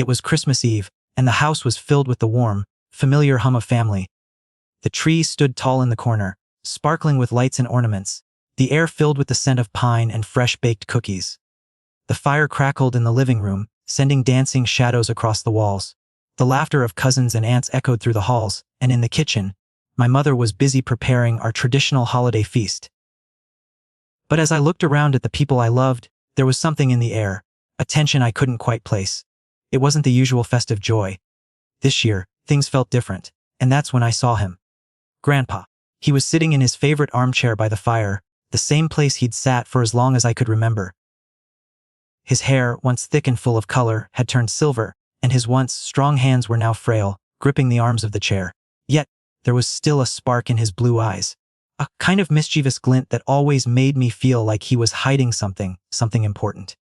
It was Christmas Eve, and the house was filled with the warm, familiar hum of family. The tree stood tall in the corner, sparkling with lights and ornaments, the air filled with the scent of pine and fresh-baked cookies. The fire crackled in the living room, sending dancing shadows across the walls. The laughter of cousins and aunts echoed through the halls, and in the kitchen, my mother was busy preparing our traditional holiday feast. But as I looked around at the people I loved, there was something in the air, a tension I couldn't quite place. It wasn't the usual festive joy. This year, things felt different, and that's when I saw him. Grandpa. He was sitting in his favorite armchair by the fire, the same place he'd sat for as long as I could remember. His hair, once thick and full of color, had turned silver, and his once strong hands were now frail, gripping the arms of the chair. Yet, there was still a spark in his blue eyes, a kind of mischievous glint that always made me feel like he was hiding something important.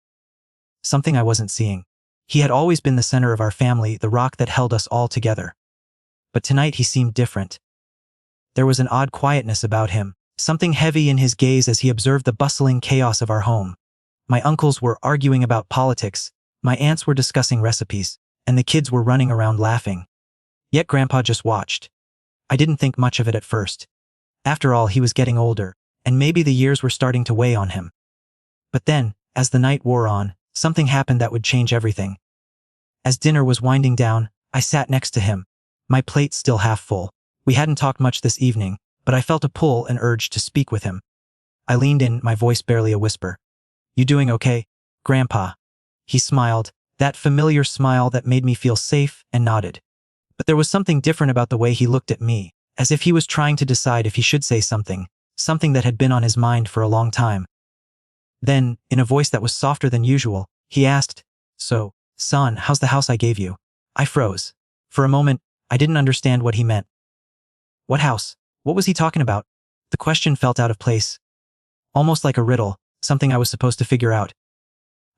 Something I wasn't seeing. He had always been the center of our family, the rock that held us all together. But tonight he seemed different. There was an odd quietness about him, something heavy in his gaze as he observed the bustling chaos of our home. My uncles were arguing about politics, my aunts were discussing recipes, and the kids were running around laughing. Yet Grandpa just watched. I didn't think much of it at first. After all, he was getting older, and maybe the years were starting to weigh on him. But then, as the night wore on, something happened that would change everything. As dinner was winding down, I sat next to him, my plate still half full. We hadn't talked much this evening, but I felt a pull and urge to speak with him. I leaned in, my voice barely a whisper. "You doing okay, Grandpa?" He smiled, that familiar smile that made me feel safe, and nodded. But there was something different about the way he looked at me, as if he was trying to decide if he should say something that had been on his mind for a long time. Then, in a voice that was softer than usual, he asked, "So, son, how's the house I gave you?" I froze. For a moment, I didn't understand what he meant. What house? What was he talking about? The question felt out of place. Almost like a riddle, something I was supposed to figure out.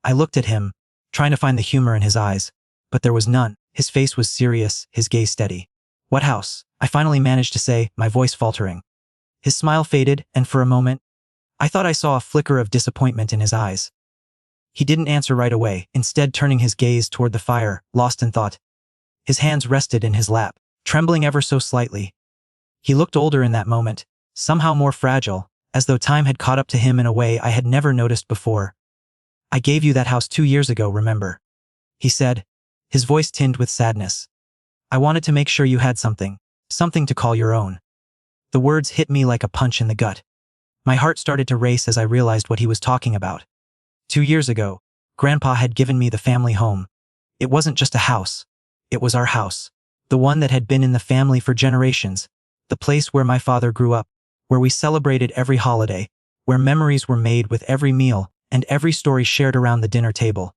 I looked at him, trying to find the humor in his eyes, but there was none. His face was serious, his gaze steady. "What house?" I finally managed to say, my voice faltering. His smile faded, and for a moment, I thought I saw a flicker of disappointment in his eyes. He didn't answer right away, instead turning his gaze toward the fire, lost in thought. His hands rested in his lap, trembling ever so slightly. He looked older in that moment, somehow more fragile, as though time had caught up to him in a way I had never noticed before. "I gave you that house 2 years ago, remember?" he said, his voice tinged with sadness. "I wanted to make sure you had something to call your own." The words hit me like a punch in the gut. My heart started to race as I realized what he was talking about. 2 years ago, Grandpa had given me the family home. It wasn't just a house. It was our house. The one that had been in the family for generations. The place where my father grew up, where we celebrated every holiday, where memories were made with every meal and every story shared around the dinner table.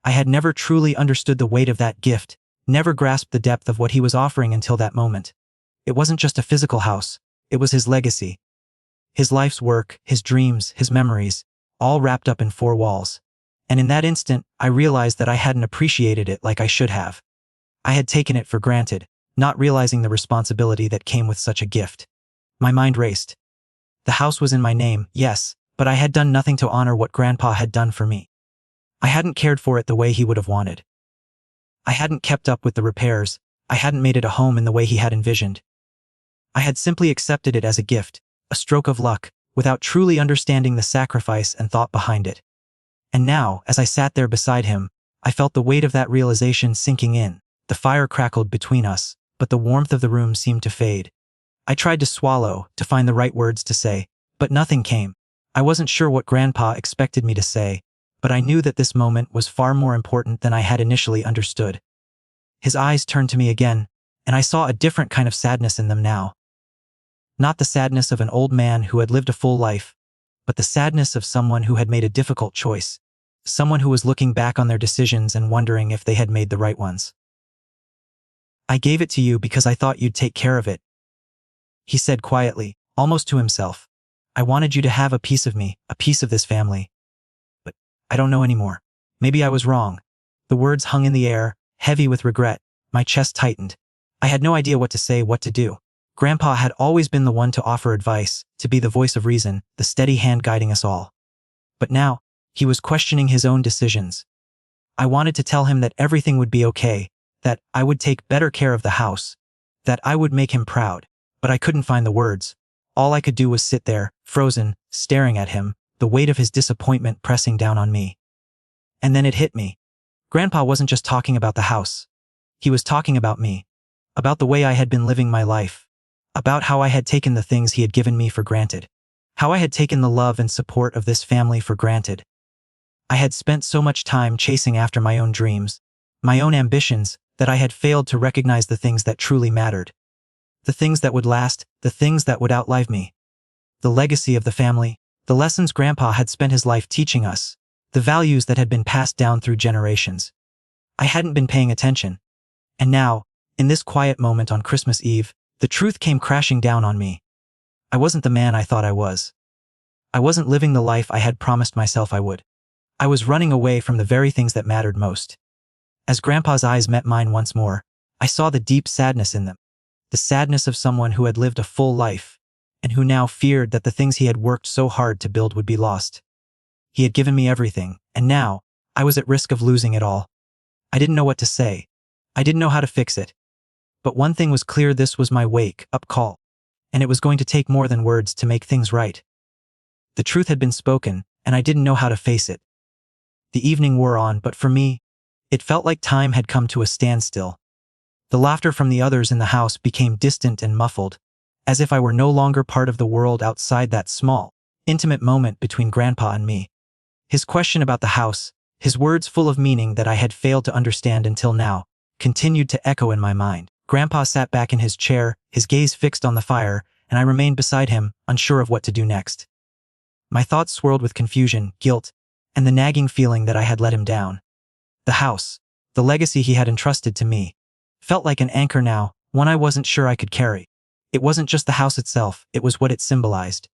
I had never truly understood the weight of that gift, never grasped the depth of what he was offering until that moment. It wasn't just a physical house, it was his legacy. His life's work, his dreams, his memories, all wrapped up in 4 walls. And in that instant, I realized that I hadn't appreciated it like I should have. I had taken it for granted, not realizing the responsibility that came with such a gift. My mind raced. The house was in my name, yes, but I had done nothing to honor what Grandpa had done for me. I hadn't cared for it the way he would have wanted. I hadn't kept up with the repairs, I hadn't made it a home in the way he had envisioned. I had simply accepted it as a gift, a stroke of luck, without truly understanding the sacrifice and thought behind it. And now, as I sat there beside him, I felt the weight of that realization sinking in. The fire crackled between us, but the warmth of the room seemed to fade. I tried to swallow, to find the right words to say, but nothing came. I wasn't sure what Grandpa expected me to say, but I knew that this moment was far more important than I had initially understood. His eyes turned to me again, and I saw a different kind of sadness in them now. Not the sadness of an old man who had lived a full life, but the sadness of someone who had made a difficult choice, someone who was looking back on their decisions and wondering if they had made the right ones. "I gave it to you because I thought you'd take care of it," he said quietly, almost to himself. "I wanted you to have a piece of me, a piece of this family. But I don't know anymore. Maybe I was wrong." The words hung in the air, heavy with regret. My chest tightened. I had no idea what to say, what to do. Grandpa had always been the one to offer advice, to be the voice of reason, the steady hand guiding us all. But now, he was questioning his own decisions. I wanted to tell him that everything would be okay, that I would take better care of the house, that I would make him proud, but I couldn't find the words. All I could do was sit there, frozen, staring at him, the weight of his disappointment pressing down on me. And then it hit me. Grandpa wasn't just talking about the house. He was talking about me, about the way I had been living my life, about how I had taken the things he had given me for granted, how I had taken the love and support of this family for granted. I had spent so much time chasing after my own dreams, my own ambitions, that I had failed to recognize the things that truly mattered. The things that would last, the things that would outlive me. The legacy of the family, the lessons Grandpa had spent his life teaching us, the values that had been passed down through generations. I hadn't been paying attention. And now, in this quiet moment on Christmas Eve, the truth came crashing down on me. I wasn't the man I thought I was. I wasn't living the life I had promised myself I would. I was running away from the very things that mattered most. As Grandpa's eyes met mine once more, I saw the deep sadness in them. The sadness of someone who had lived a full life, and who now feared that the things he had worked so hard to build would be lost. He had given me everything, and now, I was at risk of losing it all. I didn't know what to say. I didn't know how to fix it. But one thing was clear: this was my wake-up call, and it was going to take more than words to make things right. The truth had been spoken, and I didn't know how to face it. The evening wore on, but for me, it felt like time had come to a standstill. The laughter from the others in the house became distant and muffled, as if I were no longer part of the world outside that small, intimate moment between Grandpa and me. His question about the house, his words full of meaning that I had failed to understand until now, continued to echo in my mind. Grandpa sat back in his chair, his gaze fixed on the fire, and I remained beside him, unsure of what to do next. My thoughts swirled with confusion, guilt, and the nagging feeling that I had let him down. The house, the legacy he had entrusted to me, felt like an anchor now, one I wasn't sure I could carry. It wasn't just the house itself, it was what it symbolized.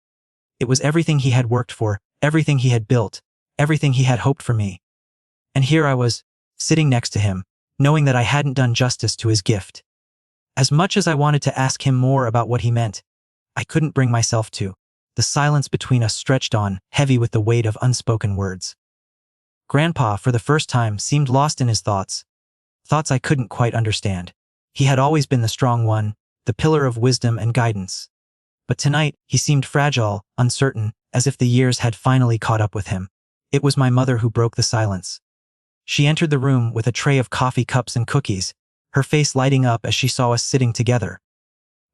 It was everything he had worked for, everything he had built, everything he had hoped for me. And here I was, sitting next to him, knowing that I hadn't done justice to his gift. As much as I wanted to ask him more about what he meant, I couldn't bring myself to. The silence between us stretched on, heavy with the weight of unspoken words. Grandpa, for the first time, seemed lost in his thoughts. Thoughts I couldn't quite understand. He had always been the strong one, the pillar of wisdom and guidance. But tonight, he seemed fragile, uncertain, as if the years had finally caught up with him. It was my mother who broke the silence. She entered the room with a tray of coffee cups and cookies, her face lighting up as she saw us sitting together.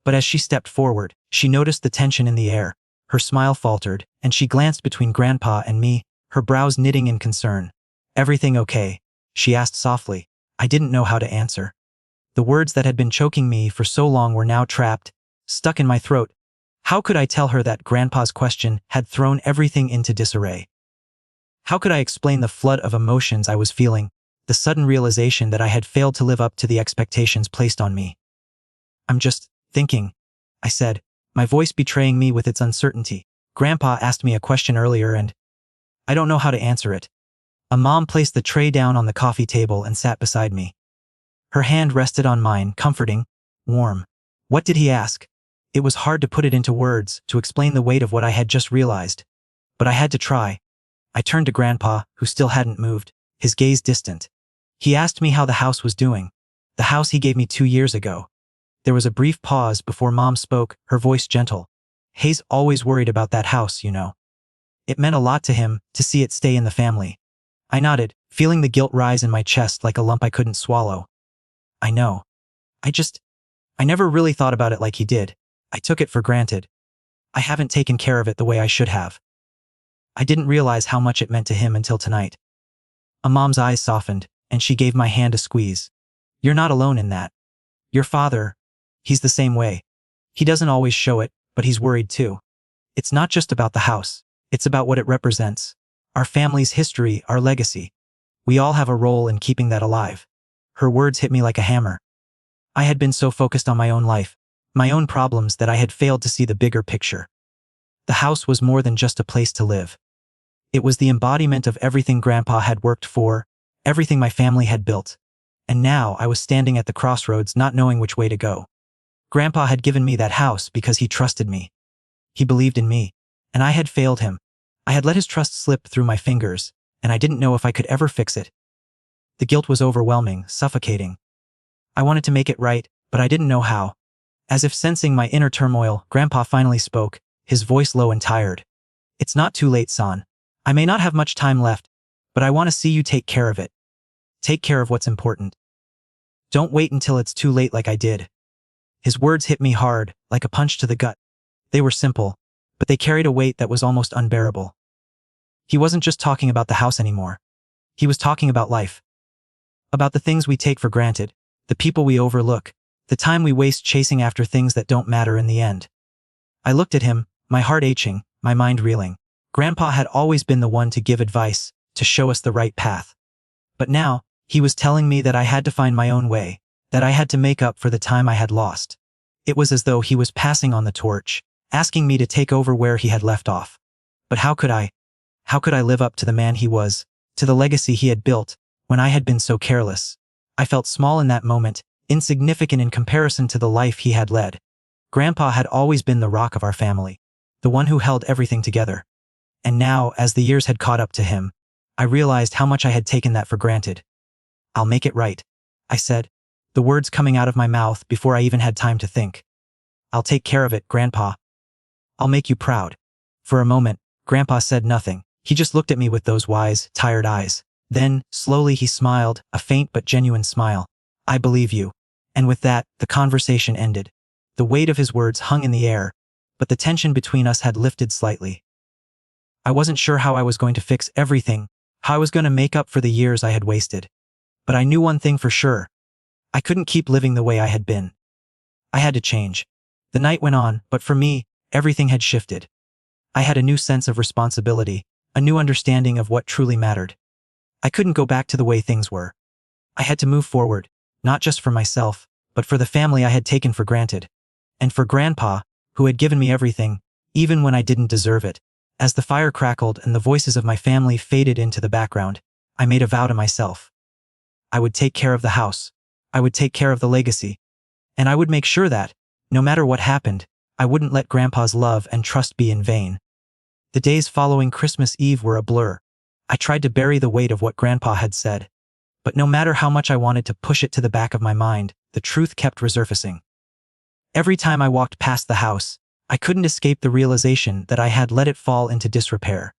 But as she stepped forward, she noticed the tension in the air. Her smile faltered, and she glanced between Grandpa and me, her brows knitting in concern. "Everything okay?" she asked softly. I didn't know how to answer. The words that had been choking me for so long were now trapped, stuck in my throat. How could I tell her that Grandpa's question had thrown everything into disarray? How could I explain the flood of emotions I was feeling, the sudden realization that I had failed to live up to the expectations placed on me? "I'm just thinking," I said, my voice betraying me with its uncertainty. "Grandpa asked me a question earlier and I don't know how to answer it." A mom placed the tray down on the coffee table and sat beside me. Her hand rested on mine, comforting, warm. "What did he ask?" It was hard to put it into words, to explain the weight of what I had just realized. But I had to try. I turned to Grandpa, who still hadn't moved, his gaze distant. "He asked me how the house was doing. The house he gave me 2 years ago." There was a brief pause before Mom spoke, her voice gentle. "Hayes always worried about that house, you know. It meant a lot to him, to see it stay in the family." I nodded, feeling the guilt rise in my chest like a lump I couldn't swallow. "I know. I never really thought about it like he did. I took it for granted. I haven't taken care of it the way I should have. I didn't realize how much it meant to him until tonight." A mom's eyes softened, and she gave my hand a squeeze. "You're not alone in that. Your father, he's the same way. He doesn't always show it, but he's worried too. It's not just about the house. It's about what it represents. Our family's history, our legacy. We all have a role in keeping that alive." Her words hit me like a hammer. I had been so focused on my own life, my own problems, that I had failed to see the bigger picture. The house was more than just a place to live. It was the embodiment of everything Grandpa had worked for, everything my family had built. And now I was standing at the crossroads, not knowing which way to go. Grandpa had given me that house because he trusted me. He believed in me, and I had failed him. I had let his trust slip through my fingers, and I didn't know if I could ever fix it. The guilt was overwhelming, suffocating. I wanted to make it right, but I didn't know how. As if sensing my inner turmoil, Grandpa finally spoke, his voice low and tired. "It's not too late, son. I may not have much time left, but I want to see you take care of it. Take care of what's important. Don't wait until it's too late like I did." His words hit me hard, like a punch to the gut. They were simple, but they carried a weight that was almost unbearable. He wasn't just talking about the house anymore. He was talking about life. About the things we take for granted, the people we overlook, the time we waste chasing after things that don't matter in the end. I looked at him, my heart aching, my mind reeling. Grandpa had always been the one to give advice, to show us the right path. But now, he was telling me that I had to find my own way, that I had to make up for the time I had lost. It was as though he was passing on the torch, asking me to take over where he had left off. But how could I? How could I live up to the man he was, to the legacy he had built, when I had been so careless? I felt small in that moment, insignificant in comparison to the life he had led. Grandpa had always been the rock of our family, the one who held everything together. And now, as the years had caught up to him, I realized how much I had taken that for granted. "I'll make it right," I said, the words coming out of my mouth before I even had time to think. "I'll take care of it, Grandpa. I'll make you proud." For a moment, Grandpa said nothing. He just looked at me with those wise, tired eyes. Then, slowly he smiled, a faint but genuine smile. "I believe you." And with that, the conversation ended. The weight of his words hung in the air, but the tension between us had lifted slightly. I wasn't sure how I was going to fix everything, how I was going to make up for the years I had wasted. But I knew one thing for sure. I couldn't keep living the way I had been. I had to change. The night went on, but for me, everything had shifted. I had a new sense of responsibility, a new understanding of what truly mattered. I couldn't go back to the way things were. I had to move forward, not just for myself, but for the family I had taken for granted. And for Grandpa, who had given me everything, even when I didn't deserve it. As the fire crackled and the voices of my family faded into the background, I made a vow to myself. I would take care of the house. I would take care of the legacy. And I would make sure that, no matter what happened, I wouldn't let Grandpa's love and trust be in vain. The days following Christmas Eve were a blur. I tried to bury the weight of what Grandpa had said. But no matter how much I wanted to push it to the back of my mind, the truth kept resurfacing. Every time I walked past the house, I couldn't escape the realization that I had let it fall into disrepair.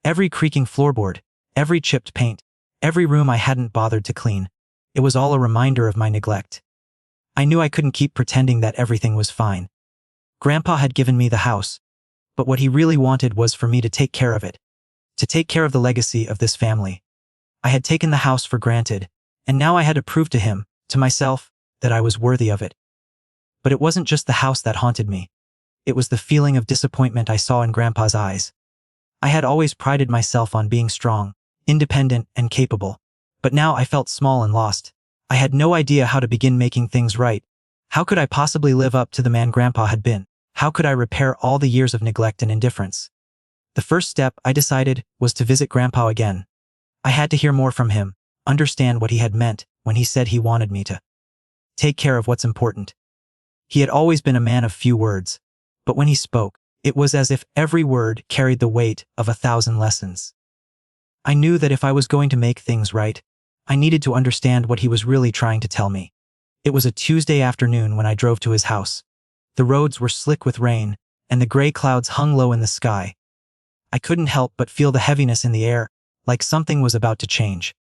Every creaking floorboard, every chipped paint, every room I hadn't bothered to clean. It was all a reminder of my neglect. I knew I couldn't keep pretending that everything was fine. Grandpa had given me the house, but what he really wanted was for me to take care of it, to take care of the legacy of this family. I had taken the house for granted, and now I had to prove to him, to myself, that I was worthy of it. But it wasn't just the house that haunted me. It was the feeling of disappointment I saw in Grandpa's eyes. I had always prided myself on being strong, independent, and capable. But now I felt small and lost. I had no idea how to begin making things right. How could I possibly live up to the man Grandpa had been? How could I repair all the years of neglect and indifference? The first step, I decided, was to visit Grandpa again. I had to hear more from him, understand what he had meant when he said he wanted me to take care of what's important. He had always been a man of few words, but when he spoke, it was as if every word carried the weight of 1,000 lessons. I knew that if I was going to make things right, I needed to understand what he was really trying to tell me. It was a Tuesday afternoon when I drove to his house. The roads were slick with rain, and the gray clouds hung low in the sky. I couldn't help but feel the heaviness in the air, like something was about to change.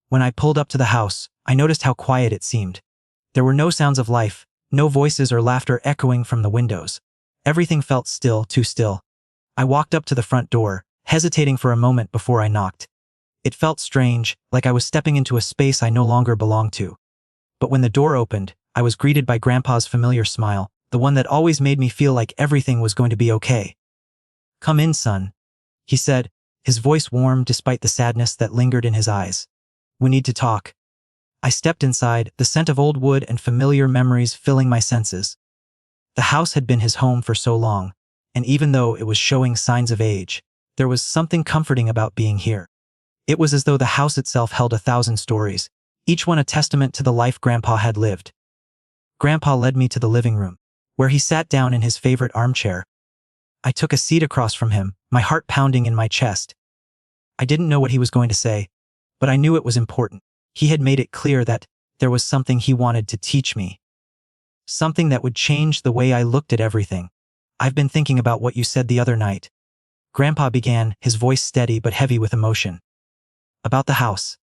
When I pulled up to the house, I noticed how quiet it seemed. There were no sounds of life, no voices or laughter echoing from the windows. Everything felt still, too still. I walked up to the front door, hesitating for a moment before I knocked. It felt strange, like I was stepping into a space I no longer belonged to. But when the door opened, I was greeted by Grandpa's familiar smile, the one that always made me feel like everything was going to be okay. "Come in, son," he said, his voice warm despite the sadness that lingered in his eyes. "We need to talk." I stepped inside, the scent of old wood and familiar memories filling my senses. The house had been his home for so long, and even though it was showing signs of age, there was something comforting about being here. It was as though the house itself held 1,000 stories, each one a testament to the life Grandpa had lived. Grandpa led me to the living room, where he sat down in his favorite armchair. I took a seat across from him, my heart pounding in my chest. I didn't know what he was going to say, but I knew it was important. He had made it clear that there was something he wanted to teach me. Something that would change the way I looked at everything. I've been thinking about what you said the other night. Grandpa began, his voice steady but heavy with emotion. About the house.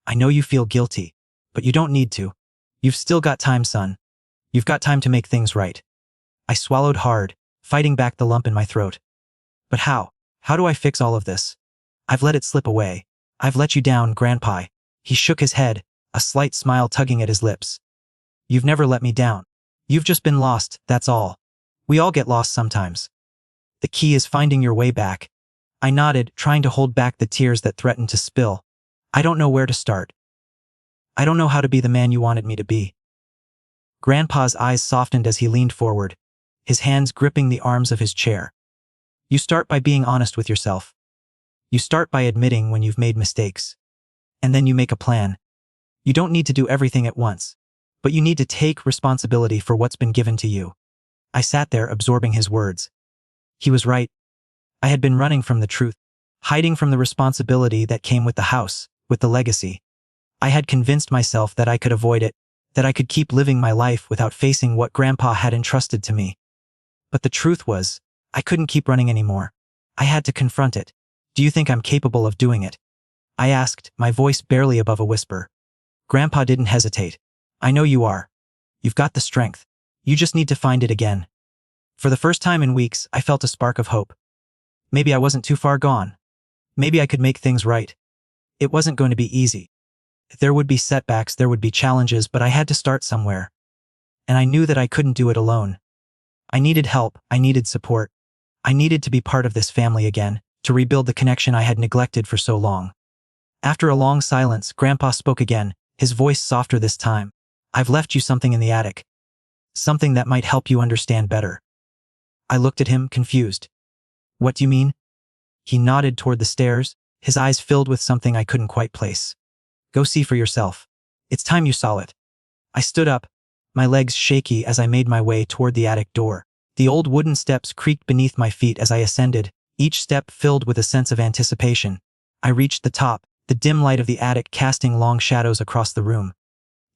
I know you feel guilty, but you don't need to. You've still got time, son. You've got time to make things right. I swallowed hard, fighting back the lump in my throat. But how? How do I fix all of this? I've let it slip away. I've let you down, Grandpa. He shook his head, a slight smile tugging at his lips. You've never let me down. You've just been lost, that's all. We all get lost sometimes. The key is finding your way back. I nodded, trying to hold back the tears that threatened to spill. I don't know where to start. I don't know how to be the man you wanted me to be. Grandpa's eyes softened as he leaned forward, his hands gripping the arms of his chair. You start by being honest with yourself. You start by admitting when you've made mistakes. And then you make a plan. You don't need to do everything at once, but you need to take responsibility for what's been given to you. I sat there absorbing his words. He was right. I had been running from the truth, hiding from the responsibility that came with the house, with the legacy. I had convinced myself that I could avoid it, that I could keep living my life without facing what Grandpa had entrusted to me. But the truth was, I couldn't keep running anymore. I had to confront it. Do you think I'm capable of doing it? I asked, my voice barely above a whisper. Grandpa didn't hesitate. I know you are. You've got the strength. You just need to find it again. For the first time in weeks, I felt a spark of hope. Maybe I wasn't too far gone. Maybe I could make things right. It wasn't going to be easy. There would be setbacks, there would be challenges, but I had to start somewhere. And I knew that I couldn't do it alone. I needed help, I needed support. I needed to be part of this family again, to rebuild the connection I had neglected for so long. After a long silence, Grandpa spoke again, his voice softer this time. I've left you something in the attic. Something that might help you understand better. I looked at him, confused. What do you mean? He nodded toward the stairs, his eyes filled with something I couldn't quite place. Go see for yourself. It's time you saw it. I stood up, my legs shaky as I made my way toward the attic door. The old wooden steps creaked beneath my feet as I ascended, each step filled with a sense of anticipation. I reached the top, the dim light of the attic casting long shadows across the room.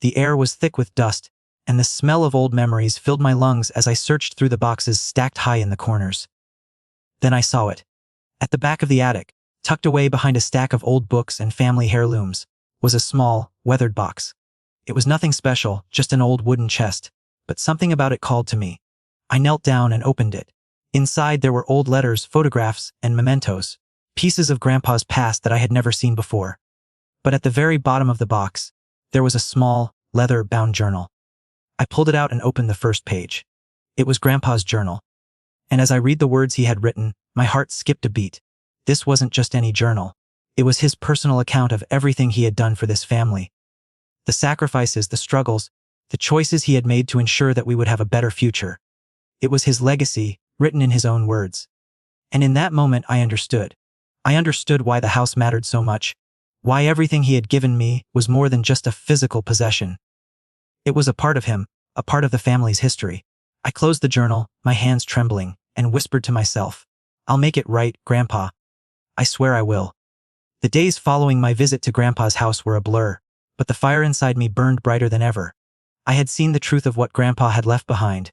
The air was thick with dust, and the smell of old memories filled my lungs as I searched through the boxes stacked high in the corners. Then I saw it. At the back of the attic, tucked away behind a stack of old books and family heirlooms, was a small, weathered box. It was nothing special, just an old wooden chest, but something about it called to me. I knelt down and opened it. Inside there were old letters, photographs, and mementos, pieces of Grandpa's past that I had never seen before. But at the very bottom of the box, there was a small, leather-bound journal. I pulled it out and opened the first page. It was Grandpa's journal. And as I read the words he had written, my heart skipped a beat. This wasn't just any journal. It was his personal account of everything he had done for this family. The sacrifices, the struggles, the choices he had made to ensure that we would have a better future. It was his legacy, written in his own words. And in that moment I understood. I understood why the house mattered so much, why everything he had given me was more than just a physical possession. It was a part of him, a part of the family's history. I closed the journal, my hands trembling, and whispered to myself, I'll make it right, Grandpa. I swear I will. The days following my visit to Grandpa's house were a blur, but the fire inside me burned brighter than ever. I had seen the truth of what Grandpa had left behind.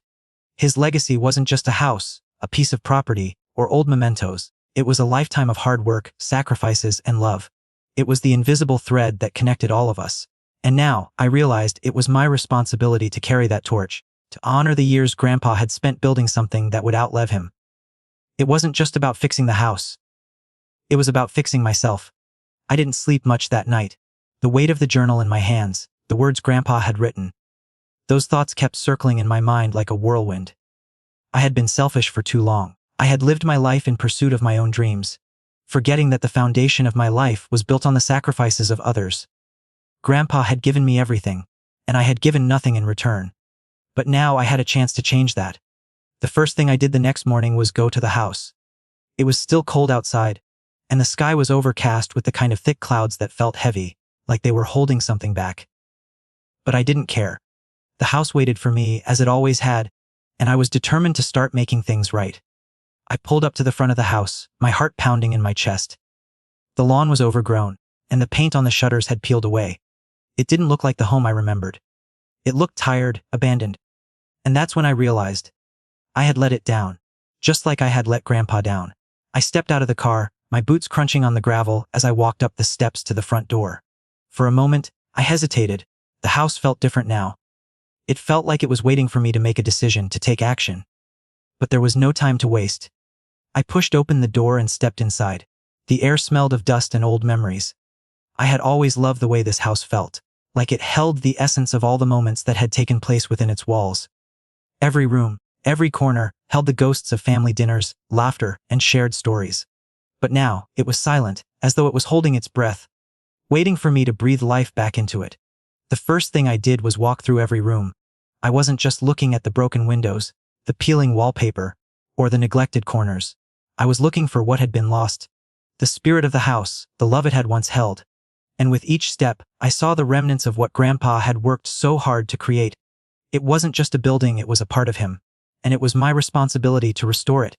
His legacy wasn't just a house, a piece of property, or old mementos. It was a lifetime of hard work, sacrifices, and love. It was the invisible thread that connected all of us. And now, I realized it was my responsibility to carry that torch, to honor the years Grandpa had spent building something that would outlive him. It wasn't just about fixing the house. It was about fixing myself. I didn't sleep much that night. The weight of the journal in my hands, the words Grandpa had written. Those thoughts kept circling in my mind like a whirlwind. I had been selfish for too long. I had lived my life in pursuit of my own dreams, forgetting that the foundation of my life was built on the sacrifices of others. Grandpa had given me everything, and I had given nothing in return. But now I had a chance to change that. The first thing I did the next morning was go to the house. It was still cold outside, and the sky was overcast with the kind of thick clouds that felt heavy, like they were holding something back. But I didn't care. The house waited for me, as it always had, and I was determined to start making things right. I pulled up to the front of the house, my heart pounding in my chest. The lawn was overgrown, and the paint on the shutters had peeled away. It didn't look like the home I remembered. It looked tired, abandoned. And that's when I realized I had let it down, just like I had let Grandpa down. I stepped out of the car, my boots crunching on the gravel as I walked up the steps to the front door. For a moment, I hesitated. The house felt different now. It felt like it was waiting for me to make a decision, to take action. But there was no time to waste. I pushed open the door and stepped inside. The air smelled of dust and old memories. I had always loved the way this house felt, like it held the essence of all the moments that had taken place within its walls. Every room, every corner, held the ghosts of family dinners, laughter, and shared stories. But now, it was silent, as though it was holding its breath, waiting for me to breathe life back into it. The first thing I did was walk through every room. I wasn't just looking at the broken windows, the peeling wallpaper, or the neglected corners. I was looking for what had been lost. The spirit of the house, the love it had once held. And with each step, I saw the remnants of what Grandpa had worked so hard to create. It wasn't just a building, it was a part of him. And it was my responsibility to restore it.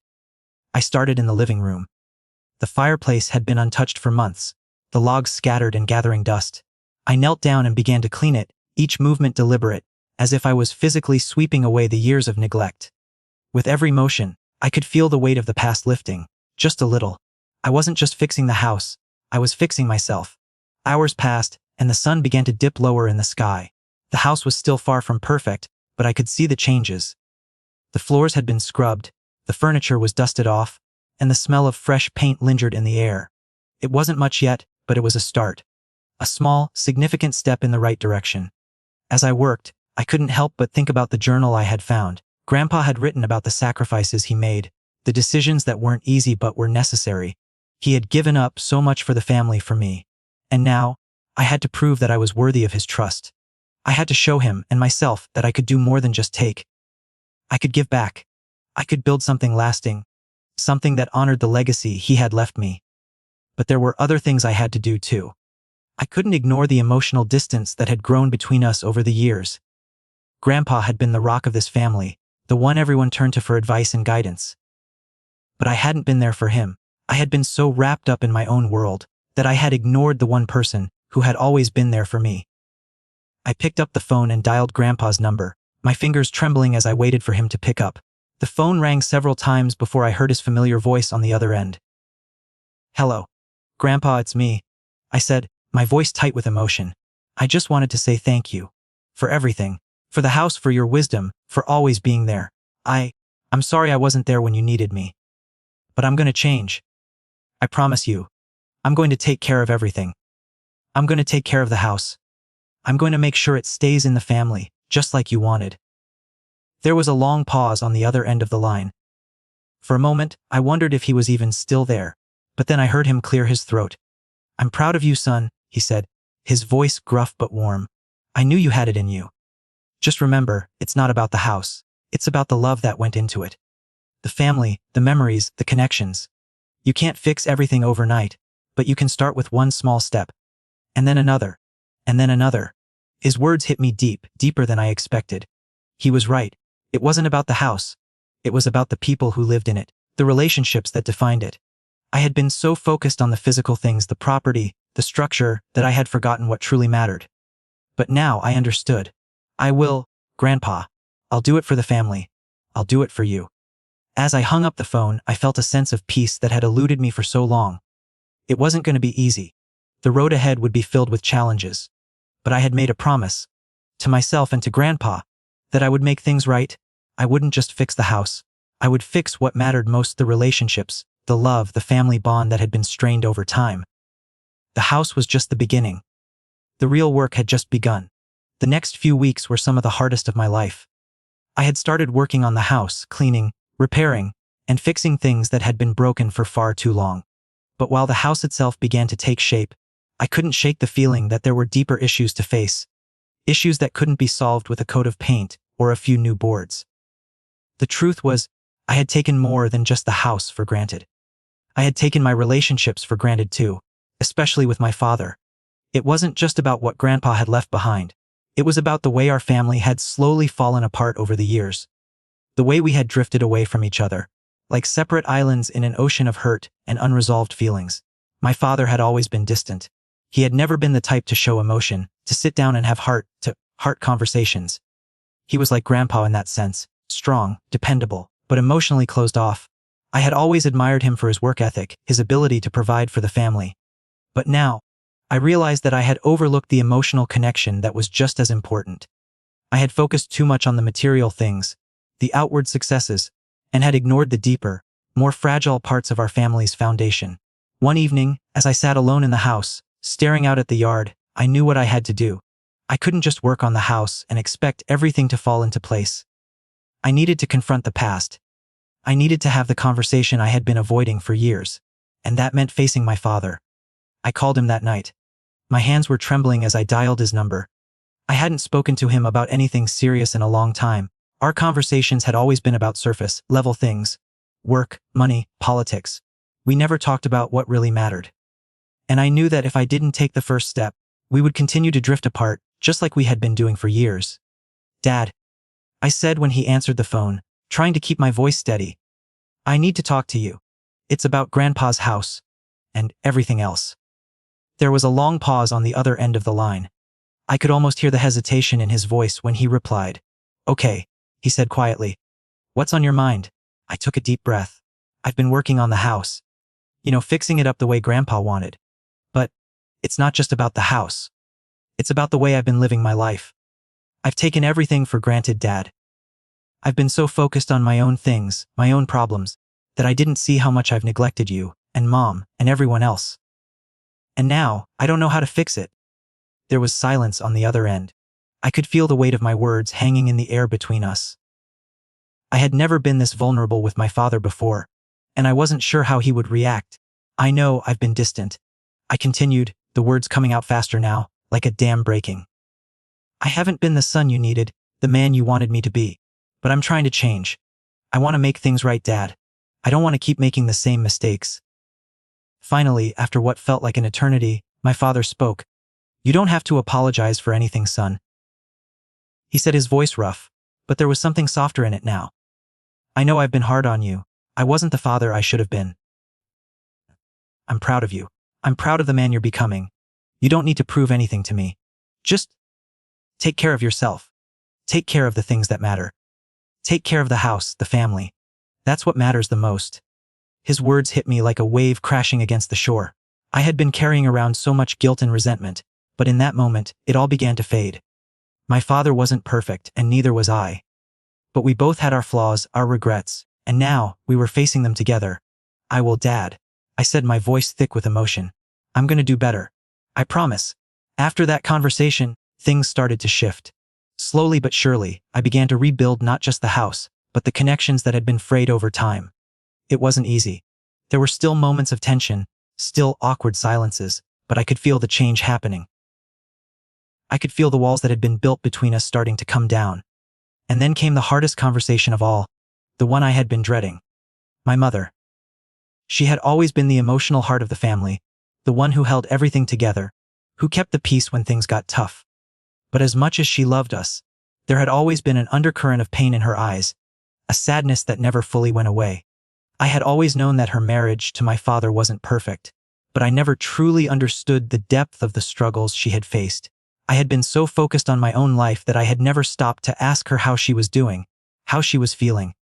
I started in the living room. The fireplace had been untouched for months, the logs scattered and gathering dust. I knelt down and began to clean it, each movement deliberate, as if I was physically sweeping away the years of neglect. With every motion, I could feel the weight of the past lifting, just a little. I wasn't just fixing the house, I was fixing myself. Hours passed, and the sun began to dip lower in the sky. The house was still far from perfect, but I could see the changes. The floors had been scrubbed, the furniture was dusted off, and the smell of fresh paint lingered in the air. It wasn't much yet, but it was a start. A small, significant step in the right direction. As I worked, I couldn't help but think about the journal I had found. Grandpa had written about the sacrifices he made, the decisions that weren't easy but were necessary. He had given up so much for the family, for me. And now, I had to prove that I was worthy of his trust. I had to show him and myself that I could do more than just take. I could give back. I could build something lasting, something that honored the legacy he had left me. But there were other things I had to do too. I couldn't ignore the emotional distance that had grown between us over the years. Grandpa had been the rock of this family, the one everyone turned to for advice and guidance. But I hadn't been there for him. I had been so wrapped up in my own world that I had ignored the one person who had always been there for me. I picked up the phone and dialed Grandpa's number, my fingers trembling as I waited for him to pick up. The phone rang several times before I heard his familiar voice on the other end. "Hello. Grandpa, it's me," I said, my voice tight with emotion. "I just wanted to say thank you. For everything. For the house, for your wisdom, for always being there. I'm sorry I wasn't there when you needed me. But I'm going to change. I promise you. I'm going to take care of everything. I'm going to take care of the house. I'm going to make sure it stays in the family, just like you wanted." There was a long pause on the other end of the line. For a moment, I wondered if he was even still there, but then I heard him clear his throat. "I'm proud of you, son," he said, his voice gruff but warm. "I knew you had it in you. Just remember, it's not about the house. It's about the love that went into it. The family, the memories, the connections. You can't fix everything overnight, but you can start with one small step. And then another. And then another." His words hit me deep, deeper than I expected. He was right. It wasn't about the house. It was about the people who lived in it, the relationships that defined it. I had been so focused on the physical things, the property, the structure, that I had forgotten what truly mattered. But now I understood. "I will, Grandpa. I'll do it for the family. I'll do it for you." As I hung up the phone, I felt a sense of peace that had eluded me for so long. It wasn't going to be easy. The road ahead would be filled with challenges. But I had made a promise, to myself and to Grandpa, that I would make things right. I wouldn't just fix the house. I would fix what mattered most, the relationships, the love, the family bond that had been strained over time. The house was just the beginning. The real work had just begun. The next few weeks were some of the hardest of my life. I had started working on the house, cleaning, repairing, and fixing things that had been broken for far too long. But while the house itself began to take shape, I couldn't shake the feeling that there were deeper issues to face. Issues that couldn't be solved with a coat of paint or a few new boards. The truth was, I had taken more than just the house for granted. I had taken my relationships for granted too, especially with my father. It wasn't just about what Grandpa had left behind. It was about the way our family had slowly fallen apart over the years. The way we had drifted away from each other, like separate islands in an ocean of hurt and unresolved feelings. My father had always been distant. He had never been the type to show emotion, to sit down and have heart-to-heart conversations. He was like Grandpa in that sense, strong, dependable, but emotionally closed off. I had always admired him for his work ethic, his ability to provide for the family. But now, I realized that I had overlooked the emotional connection that was just as important. I had focused too much on the material things, the outward successes, and had ignored the deeper, more fragile parts of our family's foundation. One evening, as I sat alone in the house, staring out at the yard, I knew what I had to do. I couldn't just work on the house and expect everything to fall into place. I needed to confront the past. I needed to have the conversation I had been avoiding for years, and that meant facing my father. I called him that night. My hands were trembling as I dialed his number. I hadn't spoken to him about anything serious in a long time. Our conversations had always been about surface-level things: work, money, politics. We never talked about what really mattered. And I knew that if I didn't take the first step, we would continue to drift apart, just like we had been doing for years. "Dad," I said when he answered the phone, trying to keep my voice steady. "I need to talk to you. It's about Grandpa's house and everything else." There was a long pause on the other end of the line. I could almost hear the hesitation in his voice when he replied. "Okay," he said quietly. "What's on your mind?" I took a deep breath. "I've been working on the house. Fixing it up the way Grandpa wanted. But it's not just about the house. It's about the way I've been living my life. I've taken everything for granted, Dad. I've been so focused on my own things, my own problems, that I didn't see how much I've neglected you, and Mom, and everyone else. And now, I don't know how to fix it." There was silence on the other end. I could feel the weight of my words hanging in the air between us. I had never been this vulnerable with my father before, and I wasn't sure how he would react. "I know I've been distant," I continued, the words coming out faster now, like a dam breaking. "I haven't been the son you needed, the man you wanted me to be. But I'm trying to change. I want to make things right, Dad. I don't want to keep making the same mistakes." Finally, after what felt like an eternity, my father spoke. "You don't have to apologize for anything, son," he said, his voice rough, but there was something softer in it now. "I know I've been hard on you. I wasn't the father I should have been. I'm proud of you. I'm proud of the man you're becoming. You don't need to prove anything to me. Just take care of yourself. Take care of the things that matter. Take care of the house, the family. That's what matters the most." His words hit me like a wave crashing against the shore. I had been carrying around so much guilt and resentment, but in that moment, it all began to fade. My father wasn't perfect, and neither was I. But we both had our flaws, our regrets, and now, we were facing them together. "I will, Dad," I said, my voice thick with emotion. "I'm gonna do better. I promise." After that conversation, things started to shift. Slowly but surely, I began to rebuild not just the house, but the connections that had been frayed over time. It wasn't easy. There were still moments of tension, still awkward silences, but I could feel the change happening. I could feel the walls that had been built between us starting to come down. And then came the hardest conversation of all, the one I had been dreading. My mother. She had always been the emotional heart of the family, the one who held everything together, who kept the peace when things got tough. But as much as she loved us, there had always been an undercurrent of pain in her eyes, a sadness that never fully went away. I had always known that her marriage to my father wasn't perfect, but I never truly understood the depth of the struggles she had faced. I had been so focused on my own life that I had never stopped to ask her how she was doing, how she was feeling.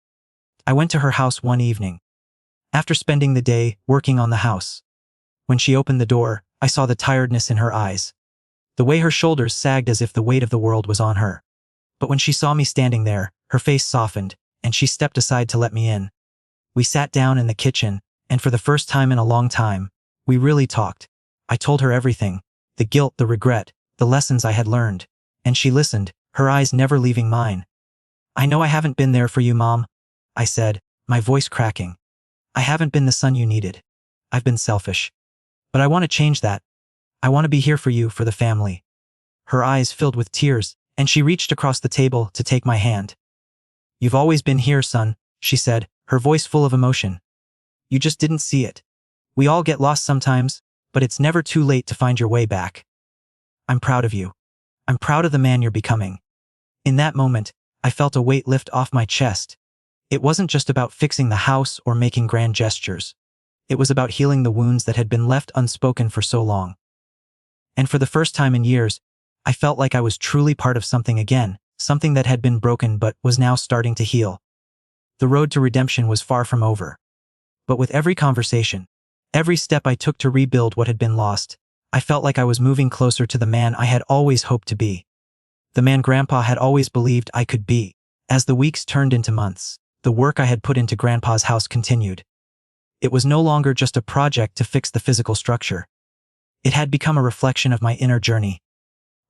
I went to her house one evening, after spending the day working on the house. When she opened the door, I saw the tiredness in her eyes, the way her shoulders sagged as if the weight of the world was on her. But when she saw me standing there, her face softened, and she stepped aside to let me in. We sat down in the kitchen, and for the first time in a long time, we really talked. I told her everything, the guilt, the regret, the lessons I had learned, and she listened, her eyes never leaving mine. "I know I haven't been there for you, Mom," I said, my voice cracking. "I haven't been the son you needed. I've been selfish. But I want to change that. I want to be here for you, for the family." Her eyes filled with tears, and she reached across the table to take my hand. "You've always been here, son," she said, her voice full of emotion. "You just didn't see it. We all get lost sometimes, but it's never too late to find your way back. I'm proud of you. I'm proud of the man you're becoming." In that moment, I felt a weight lift off my chest. It wasn't just about fixing the house or making grand gestures. It was about healing the wounds that had been left unspoken for so long. And for the first time in years, I felt like I was truly part of something again, something that had been broken but was now starting to heal. The road to redemption was far from over. But with every conversation, every step I took to rebuild what had been lost, I felt like I was moving closer to the man I had always hoped to be. The man Grandpa had always believed I could be. As the weeks turned into months, the work I had put into Grandpa's house continued. It was no longer just a project to fix the physical structure. It had become a reflection of my inner journey,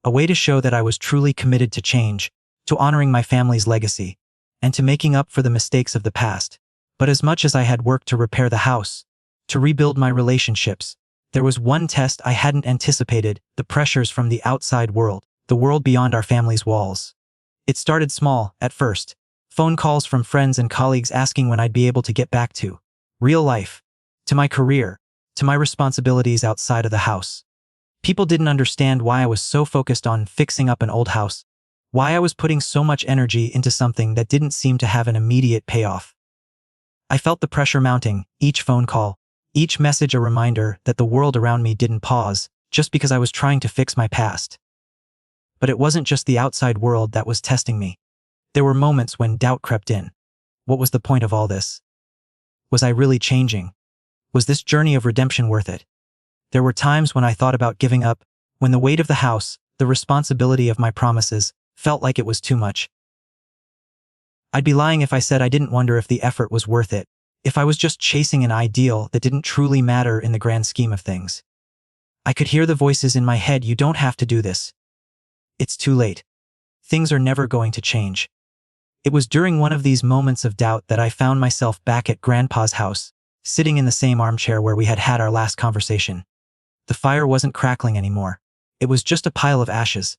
a way to show that I was truly committed to change, to honoring my family's legacy, and to making up for the mistakes of the past. But as much as I had worked to repair the house, to rebuild my relationships, there was one test I hadn't anticipated: the pressures from the outside world, the world beyond our family's walls. It started small, at first. Phone calls from friends and colleagues asking when I'd be able to get back to real life, to my career, to my responsibilities outside of the house. People didn't understand why I was so focused on fixing up an old house, why I was putting so much energy into something that didn't seem to have an immediate payoff. I felt the pressure mounting, each phone call, each message a reminder that the world around me didn't pause just because I was trying to fix my past. But it wasn't just the outside world that was testing me. There were moments when doubt crept in. What was the point of all this? Was I really changing? Was this journey of redemption worth it? There were times when I thought about giving up, when the weight of the house, the responsibility of my promises, felt like it was too much. I'd be lying if I said I didn't wonder if the effort was worth it, if I was just chasing an ideal that didn't truly matter in the grand scheme of things. I could hear the voices in my head: you don't have to do this. It's too late. Things are never going to change. It was during one of these moments of doubt that I found myself back at Grandpa's house, sitting in the same armchair where we had had our last conversation. The fire wasn't crackling anymore. It was just a pile of ashes.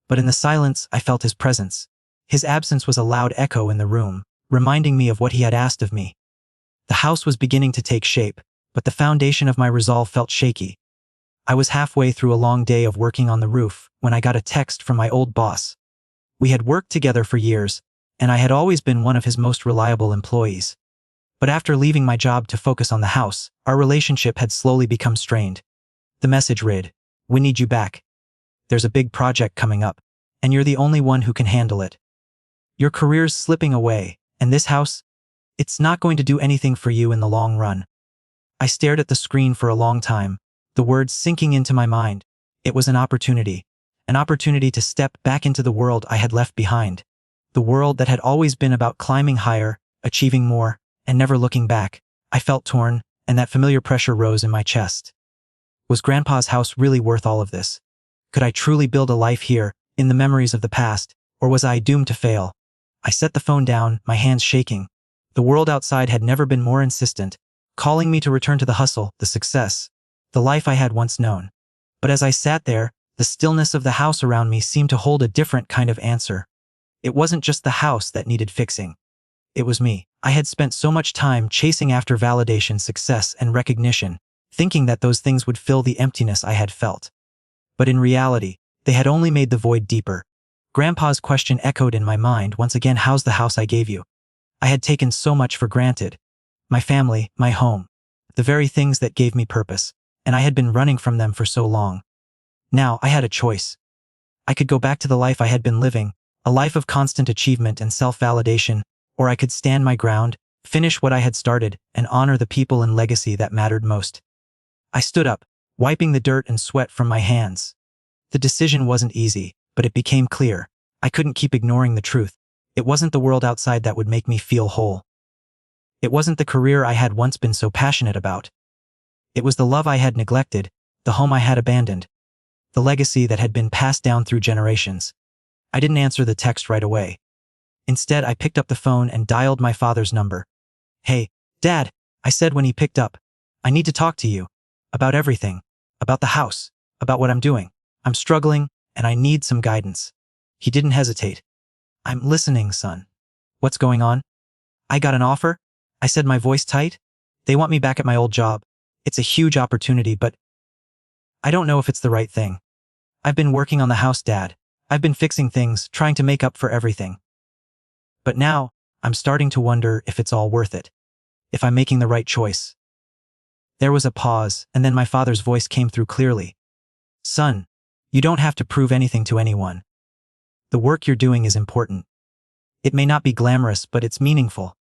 But in the silence, I felt his presence. His absence was a loud echo in the room, reminding me of what he had asked of me. The house was beginning to take shape, but the foundation of my resolve felt shaky. I was halfway through a long day of working on the roof when I got a text from my old boss. We had worked together for years, and I had always been one of his most reliable employees. But after leaving my job to focus on the house, our relationship had slowly become strained. The message read, "We need you back. There's a big project coming up, and you're the only one who can handle it. Your career's slipping away, and this house, it's not going to do anything for you in the long run." I stared at the screen for a long time, the words sinking into my mind. It was an opportunity to step back into the world I had left behind. The world that had always been about climbing higher, achieving more, and never looking back. I felt torn, and that familiar pressure rose in my chest. Was Grandpa's house really worth all of this? Could I truly build a life here, in the memories of the past, or was I doomed to fail? I set the phone down, my hands shaking. The world outside had never been more insistent, calling me to return to the hustle, the success, the life I had once known. But as I sat there, the stillness of the house around me seemed to hold a different kind of answer. It wasn't just the house that needed fixing. It was me. I had spent so much time chasing after validation, success, and recognition, thinking that those things would fill the emptiness I had felt. But in reality, they had only made the void deeper. Grandpa's question echoed in my mind once again: how's the house I gave you? I had taken so much for granted. My family, my home, the very things that gave me purpose, and I had been running from them for so long. Now I had a choice. I could go back to the life I had been living, a life of constant achievement and self-validation, or I could stand my ground, finish what I had started, and honor the people and legacy that mattered most. I stood up, wiping the dirt and sweat from my hands. The decision wasn't easy, but it became clear. I couldn't keep ignoring the truth. It wasn't the world outside that would make me feel whole. It wasn't the career I had once been so passionate about. It was the love I had neglected, the home I had abandoned, the legacy that had been passed down through generations. I didn't answer the text right away. Instead, I picked up the phone and dialed my father's number. "Hey, Dad," I said when he picked up. "I need to talk to you. About everything. About the house. About what I'm doing. I'm struggling, and I need some guidance." He didn't hesitate. "I'm listening, son. What's going on?" "I got an offer," I said, my voice tight. "They want me back at my old job. It's a huge opportunity, but I don't know if it's the right thing. I've been working on the house, Dad. I've been fixing things, trying to make up for everything. But now, I'm starting to wonder if it's all worth it. If I'm making the right choice." There was a pause, and then my father's voice came through clearly. "Son, You don't have to prove anything to anyone. The work you're doing is important. It may not be glamorous, but it's meaningful.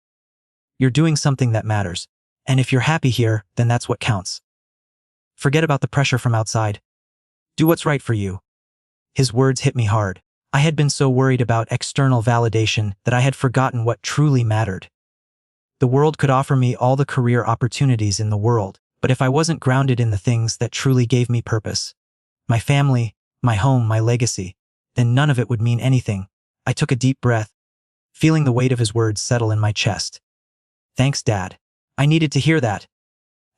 You're doing something that matters. And if you're happy here, then that's what counts. Forget about the pressure from outside. Do what's right for you. His words hit me hard. I had been so worried about external validation that I had forgotten what truly mattered. The world could offer me all the career opportunities in the world, but if I wasn't grounded in the things that truly gave me purpose, my family, my home, my legacy, then none of it would mean anything. I took a deep breath, feeling the weight of his words settle in my chest. Thanks, Dad. I needed to hear that.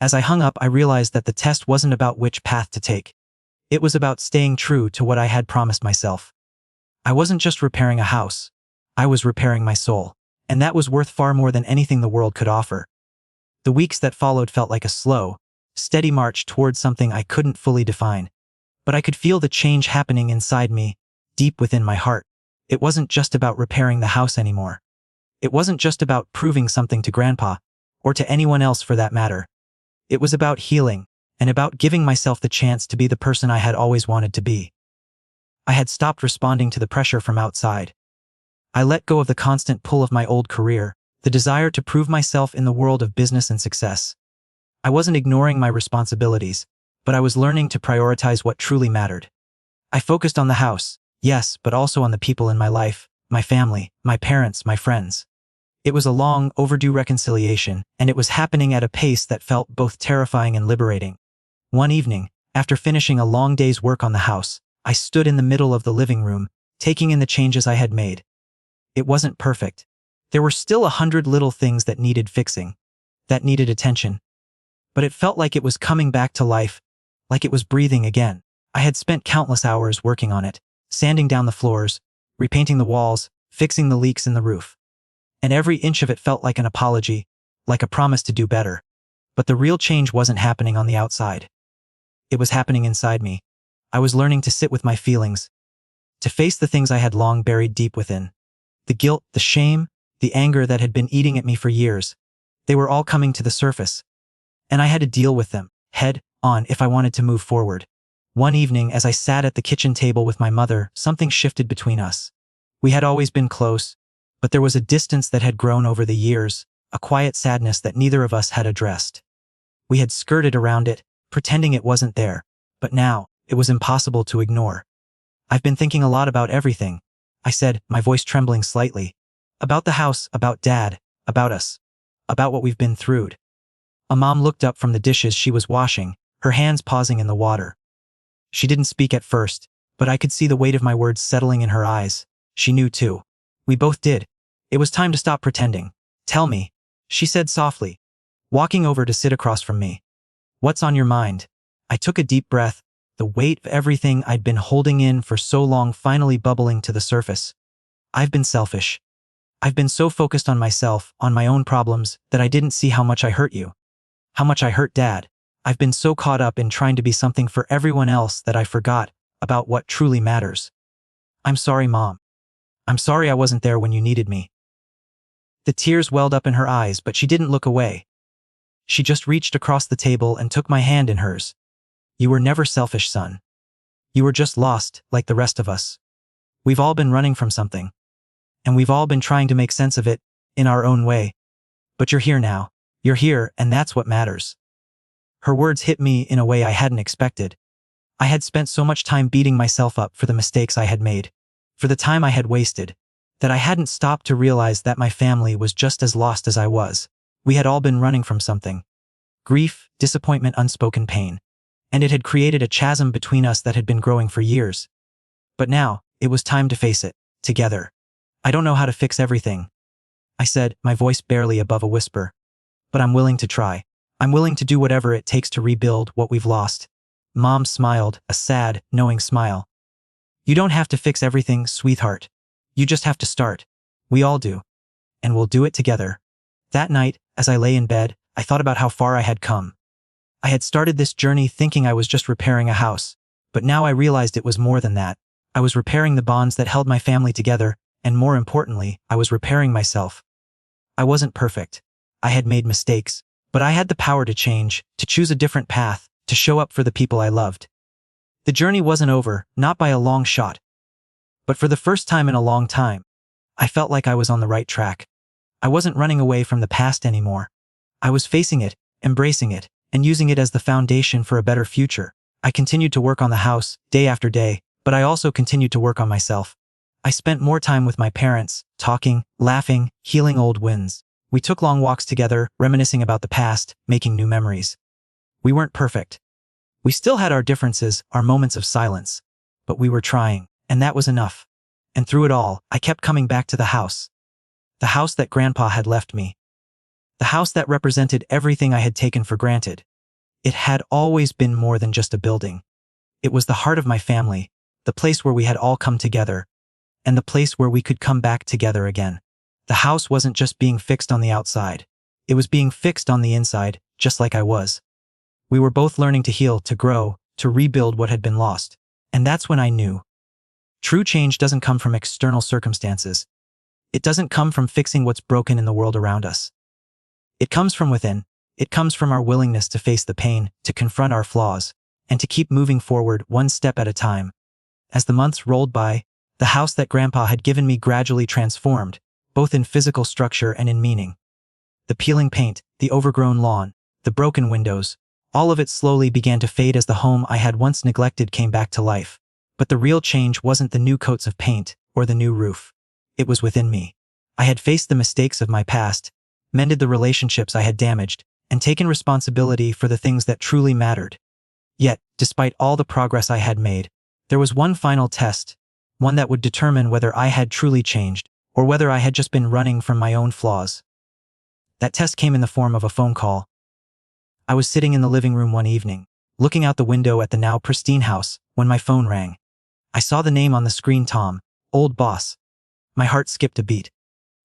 As I hung up, I realized that the test wasn't about which path to take. It was about staying true to what I had promised myself. I wasn't just repairing a house. I was repairing my soul, and that was worth far more than anything the world could offer. The weeks that followed felt like a slow, steady march towards something I couldn't fully define, but I could feel the change happening inside me, deep within my heart. It wasn't just about repairing the house anymore. It wasn't just about proving something to Grandpa, or to anyone else for that matter. It was about healing, and about giving myself the chance to be the person I had always wanted to be. I had stopped responding to the pressure from outside. I let go of the constant pull of my old career, the desire to prove myself in the world of business and success. I wasn't ignoring my responsibilities, but I was learning to prioritize what truly mattered. I focused on the house, yes, but also on the people in my life, my family, my parents, my friends. It was a long, overdue reconciliation, and it was happening at a pace that felt both terrifying and liberating. One evening, after finishing a long day's work on the house, I stood in the middle of the living room, taking in the changes I had made. It wasn't perfect. There were still 100 little things that needed fixing, that needed attention. But it felt like it was coming back to life, like it was breathing again. I had spent countless hours working on it, sanding down the floors, repainting the walls, fixing the leaks in the roof. And every inch of it felt like an apology, like a promise to do better. But the real change wasn't happening on the outside. It was happening inside me. I was learning to sit with my feelings, to face the things I had long buried deep within. The guilt, the shame, the anger that had been eating at me for years. They were all coming to the surface. And I had to deal with them, head on, if I wanted to move forward. One evening, as I sat at the kitchen table with my mother, something shifted between us. We had always been close, but there was a distance that had grown over the years, a quiet sadness that neither of us had addressed. We had skirted around it, pretending it wasn't there, but now, it was impossible to ignore. I've been thinking a lot about everything, I said, my voice trembling slightly. About the house, about Dad, about us, about what we've been through. Mom looked up from the dishes she was washing, her hands pausing in the water. She didn't speak at first, but I could see the weight of my words settling in her eyes. She knew too. We both did. It was time to stop pretending. Tell me, she said softly, walking over to sit across from me. What's on your mind? I took a deep breath, the weight of everything I'd been holding in for so long finally bubbling to the surface. I've been selfish. I've been so focused on myself, on my own problems, that I didn't see how much I hurt you. How much I hurt Dad. I've been so caught up in trying to be something for everyone else that I forgot about what truly matters. I'm sorry, Mom. I'm sorry I wasn't there when you needed me. The tears welled up in her eyes, but she didn't look away. She just reached across the table and took my hand in hers. You were never selfish, son. You were just lost, like the rest of us. We've all been running from something. And we've all been trying to make sense of it, in our own way. But you're here now. You're here, and that's what matters. Her words hit me in a way I hadn't expected. I had spent so much time beating myself up for the mistakes I had made, for the time I had wasted, that I hadn't stopped to realize that my family was just as lost as I was. We had all been running from something. Grief, disappointment, unspoken pain. And it had created a chasm between us that had been growing for years. But now, it was time to face it, together. I don't know how to fix everything, I said, my voice barely above a whisper. But I'm willing to try. I'm willing to do whatever it takes to rebuild what we've lost. Mom smiled, a sad, knowing smile. You don't have to fix everything, sweetheart. You just have to start. We all do. And we'll do it together. That night, as I lay in bed, I thought about how far I had come. I had started this journey thinking I was just repairing a house, but now I realized it was more than that. I was repairing the bonds that held my family together, and more importantly, I was repairing myself. I wasn't perfect. I had made mistakes, but I had the power to change, to choose a different path, to show up for the people I loved. The journey wasn't over, not by a long shot. But for the first time in a long time, I felt like I was on the right track. I wasn't running away from the past anymore. I was facing it, embracing it, and using it as the foundation for a better future. I continued to work on the house, day after day, but I also continued to work on myself. I spent more time with my parents, talking, laughing, healing old wounds. We took long walks together, reminiscing about the past, making new memories. We weren't perfect. We still had our differences, our moments of silence. But we were trying, and that was enough. And through it all, I kept coming back to the house. The house that Grandpa had left me. The house that represented everything I had taken for granted. It had always been more than just a building. It was the heart of my family, the place where we had all come together, and the place where we could come back together again. The house wasn't just being fixed on the outside. It was being fixed on the inside, just like I was. We were both learning to heal, to grow, to rebuild what had been lost. And that's when I knew. True change doesn't come from external circumstances. It doesn't come from fixing what's broken in the world around us. It comes from within. It comes from our willingness to face the pain, to confront our flaws, and to keep moving forward one step at a time. As the months rolled by, the house that Grandpa had given me gradually transformed, both in physical structure and in meaning. The peeling paint, the overgrown lawn, the broken windows, all of it slowly began to fade as the home I had once neglected came back to life. But the real change wasn't the new coats of paint or the new roof. It was within me. I had faced the mistakes of my past, mended the relationships I had damaged, and taken responsibility for the things that truly mattered. Yet, despite all the progress I had made, there was one final test, one that would determine whether I had truly changed, or whether I had just been running from my own flaws. That test came in the form of a phone call. I was sitting in the living room one evening, looking out the window at the now pristine house, when my phone rang. I saw the name on the screen, Tom, old boss. My heart skipped a beat.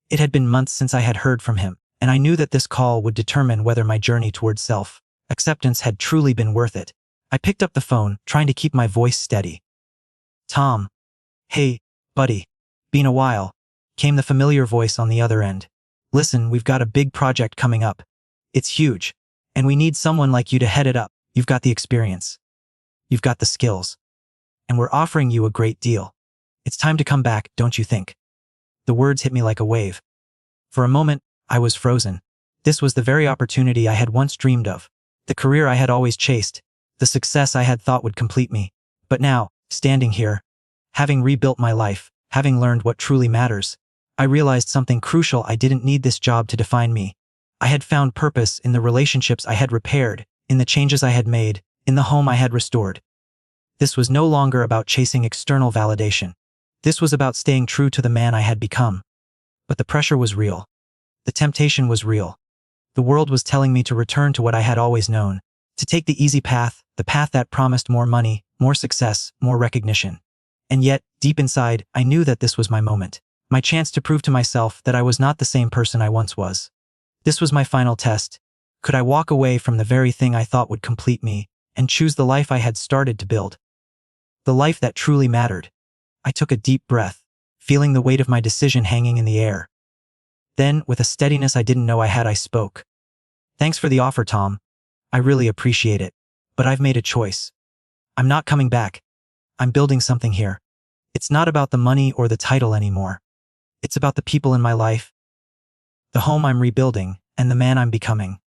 It had been months since I had heard from him, and I knew that this call would determine whether my journey towards self-acceptance had truly been worth it. I picked up the phone, trying to keep my voice steady. Tom. Hey, buddy. Been a while, came the familiar voice on the other end. Listen, we've got a big project coming up. It's huge, and we need someone like you to head it up. You've got the experience. You've got the skills. And we're offering you a great deal. It's time to come back, don't you think? The words hit me like a wave. For a moment, I was frozen. This was the very opportunity I had once dreamed of, the career I had always chased, the success I had thought would complete me. But now, standing here, having rebuilt my life, having learned what truly matters, I realized something crucial. I didn't need this job to define me. I had found purpose in the relationships I had repaired, in the changes I had made, in the home I had restored. This was no longer about chasing external validation. This was about staying true to the man I had become. But the pressure was real. The temptation was real. The world was telling me to return to what I had always known, to take the easy path, the path that promised more money, more success, more recognition. And yet, deep inside, I knew that this was my moment, my chance to prove to myself that I was not the same person I once was. This was my final test. Could I walk away from the very thing I thought would complete me and choose the life I had started to build? The life that truly mattered. I took a deep breath, feeling the weight of my decision hanging in the air. Then, with a steadiness I didn't know I had, I spoke. Thanks for the offer, Tom. I really appreciate it. But I've made a choice. I'm not coming back. I'm building something here. It's not about the money or the title anymore. It's about the people in my life, the home I'm rebuilding, and the man I'm becoming.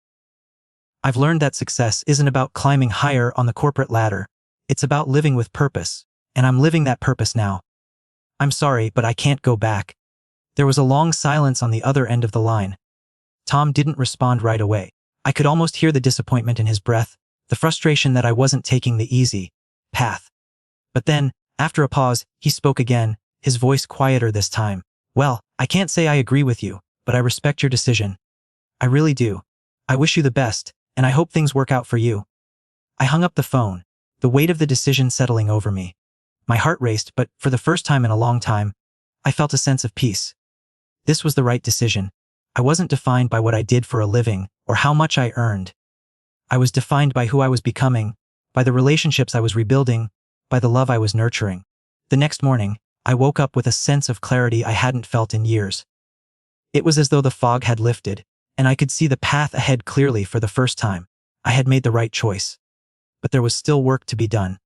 I've learned that success isn't about climbing higher on the corporate ladder. It's about living with purpose, and I'm living that purpose now. I'm sorry, but I can't go back. There was a long silence on the other end of the line. Tom didn't respond right away. I could almost hear the disappointment in his breath, the frustration that I wasn't taking the easy path. But then, after a pause, he spoke again, his voice quieter this time. Well, I can't say I agree with you, but I respect your decision. I really do. I wish you the best, and I hope things work out for you. I hung up the phone, the weight of the decision settling over me. My heart raced, but for the first time in a long time, I felt a sense of peace. This was the right decision. I wasn't defined by what I did for a living or how much I earned. I was defined by who I was becoming, by the relationships I was rebuilding, by the love I was nurturing. The next morning, I woke up with a sense of clarity I hadn't felt in years. It was as though the fog had lifted, and I could see the path ahead clearly for the first time. I had made the right choice. But there was still work to be done.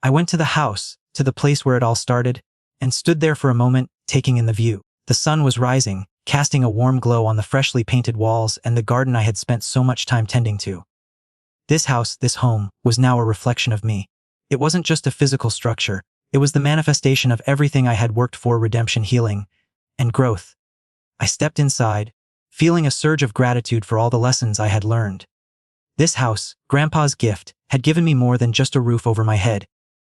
I went to the house, to the place where it all started, and stood there for a moment, taking in the view. The sun was rising, casting a warm glow on the freshly painted walls and the garden I had spent so much time tending to. This house, this home, was now a reflection of me. It wasn't just a physical structure, it was the manifestation of everything I had worked for: redemption, healing, and growth. I stepped inside, feeling a surge of gratitude for all the lessons I had learned. This house, Grandpa's gift, had given me more than just a roof over my head.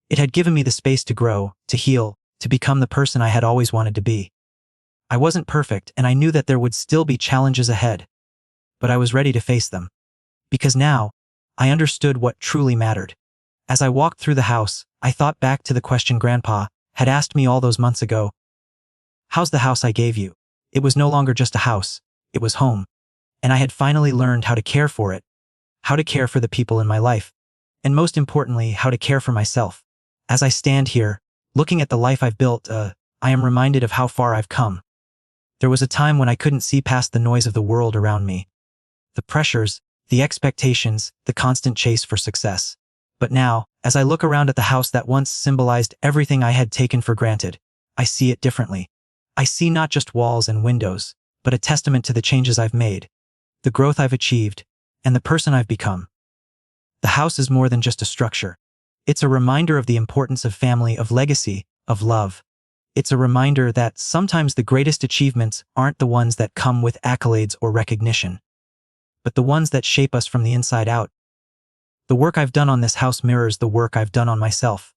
It had given me the space to grow, to heal, to become the person I had always wanted to be. I wasn't perfect, and I knew that there would still be challenges ahead. But I was ready to face them. Because now, I understood what truly mattered. As I walked through the house, I thought back to the question Grandpa had asked me all those months ago. "How's the house I gave you?" It was no longer just a house, it was home. And I had finally learned how to care for it, how to care for the people in my life, and most importantly, how to care for myself. As I stand here, looking at the life I've built, I am reminded of how far I've come. There was a time when I couldn't see past the noise of the world around me. The pressures, the expectations, the constant chase for success. But now, as I look around at the house that once symbolized everything I had taken for granted, I see it differently. I see not just walls and windows, but a testament to the changes I've made, the growth I've achieved, and the person I've become. The house is more than just a structure. It's a reminder of the importance of family, of legacy, of love. It's a reminder that sometimes the greatest achievements aren't the ones that come with accolades or recognition, but the ones that shape us from the inside out. The work I've done on this house mirrors the work I've done on myself.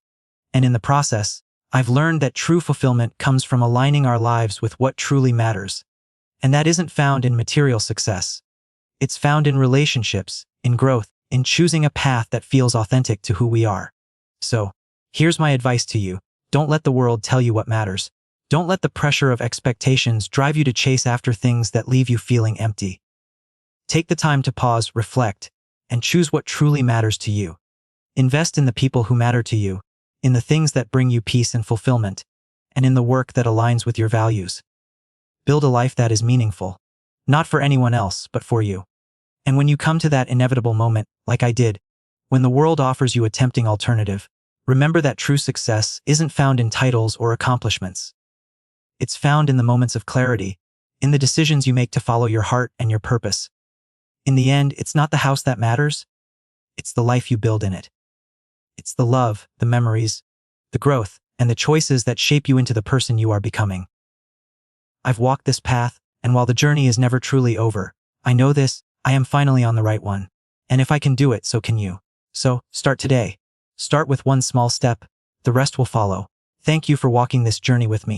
And in the process, I've learned that true fulfillment comes from aligning our lives with what truly matters. And that isn't found in material success. It's found in relationships, in growth, in choosing a path that feels authentic to who we are. So, here's my advice to you. Don't let the world tell you what matters. Don't let the pressure of expectations drive you to chase after things that leave you feeling empty. Take the time to pause, reflect, and choose what truly matters to you. Invest in the people who matter to you, in the things that bring you peace and fulfillment, and in the work that aligns with your values. Build a life that is meaningful, not for anyone else, but for you. And when you come to that inevitable moment, like I did, when the world offers you a tempting alternative, remember that true success isn't found in titles or accomplishments. It's found in the moments of clarity, in the decisions you make to follow your heart and your purpose. In the end, it's not the house that matters, it's the life you build in it. It's the love, the memories, the growth, and the choices that shape you into the person you are becoming. I've walked this path, and while the journey is never truly over, I know this: I am finally on the right one. And if I can do it, so can you. So, start today. Start with one small step, the rest will follow. Thank you for walking this journey with me.